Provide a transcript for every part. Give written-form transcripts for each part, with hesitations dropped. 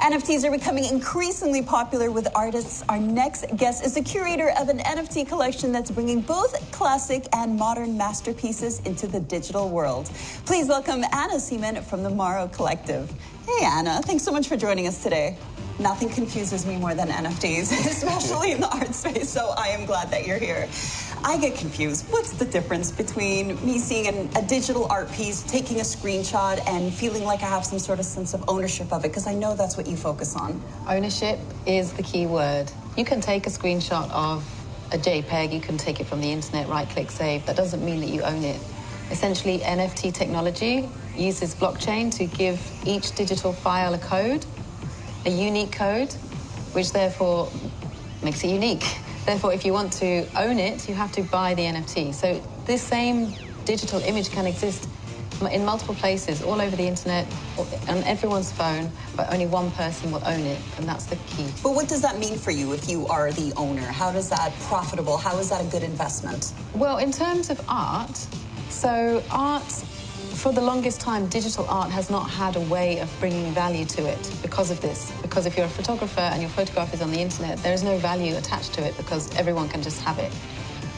NFTs are becoming increasingly popular with artists. Our next guest is the curator of an NFT collection that's bringing both classic and modern masterpieces into the digital world. Please welcome Anna Seaman from the MORROW Collective. Hey, Anna, thanks so much for joining us today. Nothing confuses me more than NFTs, especially in the art space, so I am glad that you're here. I get confused. What's the difference between me seeing a digital art piece, taking a screenshot, and feeling like I have some sort of sense of ownership of it? Because I know that's what you focus on. Ownership is the key word. You can take a screenshot of a JPEG, you can take it from the internet, right-click save. That doesn't mean that you own it. Essentially, NFT technology uses blockchain to give each digital file a code, a unique code, which therefore makes it unique. Therefore, if you want to own it, you have to buy the NFT. So this same digital image can exist in multiple places, all over the internet, on everyone's phone, but only one person will own it, and that's the key. But what does that mean for you if you are the owner? How is that profitable? How is that a good investment? Well, in terms of art, so art, for the longest time, digital art has not had a way of bringing value to it because of this. Because if you're a photographer and your photograph is on the internet, there is no value attached to it because everyone can just have it.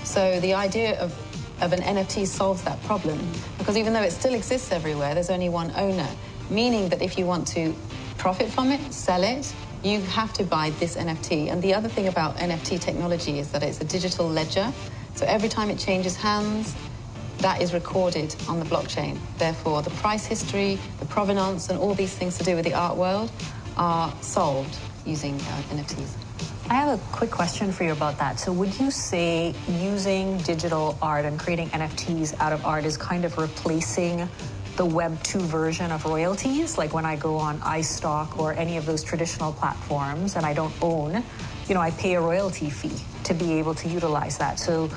So the idea of an NFT solves that problem, because even though it still exists everywhere, there's only one owner, meaning that if you want to profit from it, sell it, you have to buy this NFT. And the other thing about NFT technology is that it's a digital ledger. So every time it changes hands, that is recorded on the blockchain. Therefore, the price history, the provenance, and all these things to do with the art world are solved using NFTs. I have a quick question for you about that. So would you say using digital art and creating NFTs out of art is kind of replacing the Web 2 version of royalties? Like when I go on iStock or any of those traditional platforms and I don't own, I pay a royalty fee to be able to utilize that. So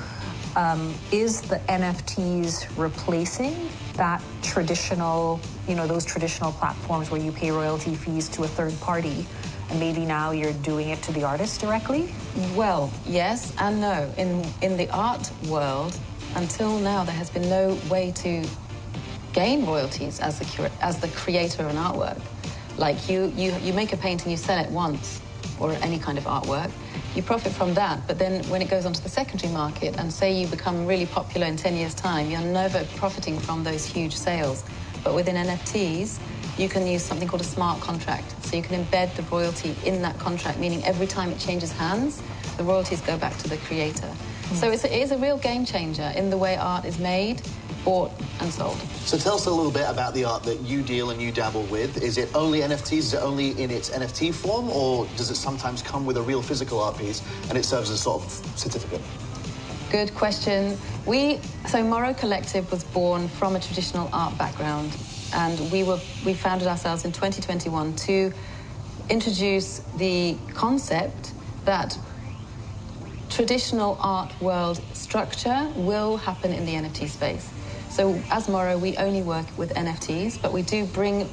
is the NFTs replacing that traditional, those traditional platforms where you pay royalty fees to a third party, and maybe now you're doing it to the artist directly? Well, yes and no. In the art world, until now, there has been no way to gain royalties as the creator of an artwork. Like you make a painting, you sell it once, or any kind of artwork, you profit from that, but then when it goes onto the secondary market and say you become really popular in 10 years' time, you're never profiting from those huge sales. But within NFTs, you can use something called a smart contract. So you can embed the royalty in that contract, meaning every time it changes hands, the royalties go back to the creator. So it is a real game changer in the way art is made, bought and sold. So tell us a little bit about the art that you deal and you dabble with. Is it only NFTs? Is it only in its NFT form, or does it sometimes come with a real physical art piece and it serves as a sort of certificate? Good question. So MORROW Collective was born from a traditional art background, and we founded ourselves in 2021 to introduce the concept that traditional art world structure will happen in the NFT space. So as MORROW, we only work with NFTs, but we do bring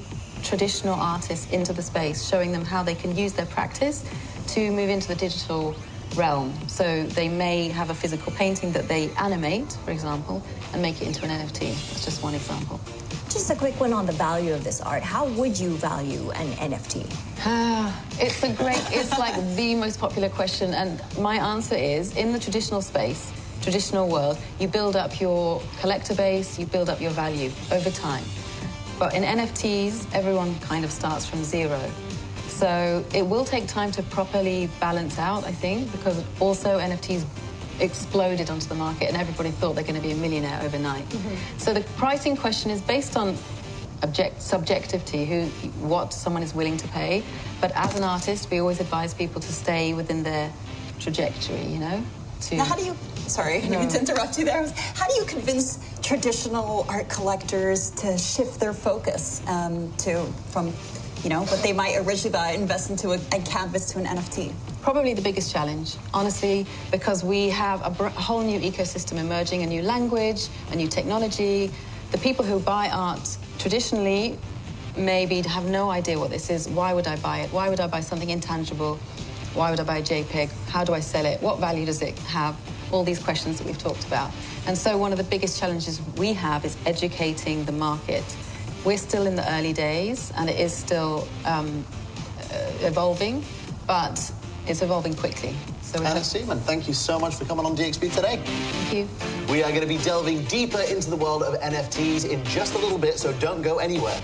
traditional artists into the space, showing them how they can use their practice to move into the digital realm. So they may have a physical painting that they animate, for example, and make it into an NFT. That's just one example. Just a quick one on the value of this art. How would you value an NFT? It's like the most popular question, and my answer is, in the traditional space, traditional world, you build up your collector base, you build up your value over time. But in NFTs, everyone kind of starts from zero. So it will take time to properly balance out, I think, because also NFTs exploded onto the market and everybody thought they're going to be a millionaire overnight. So the pricing question is based on subjectivity, what someone is willing to pay. But as an artist, we always advise people to stay within their trajectory, Now, how do you, sorry, I didn't mean to interrupt you there. How do you convince traditional art collectors to shift their focus from what they might originally invest into a canvas to an NFT? Probably the biggest challenge, honestly, because we have a whole new ecosystem emerging, a new language, a new technology. The people who buy art traditionally maybe have no idea what this is. Why would I buy it? Why would I buy something intangible? Why would I buy a JPEG? How do I sell it? What value does it have? All these questions that we've talked about. And so one of the biggest challenges we have is educating the market. We're still in the early days, and it is still evolving, but it's evolving quickly. So Anna Seaman, thank you so much for coming on DXB today. Thank you. We are going to be delving deeper into the world of NFTs in just a little bit, so don't go anywhere.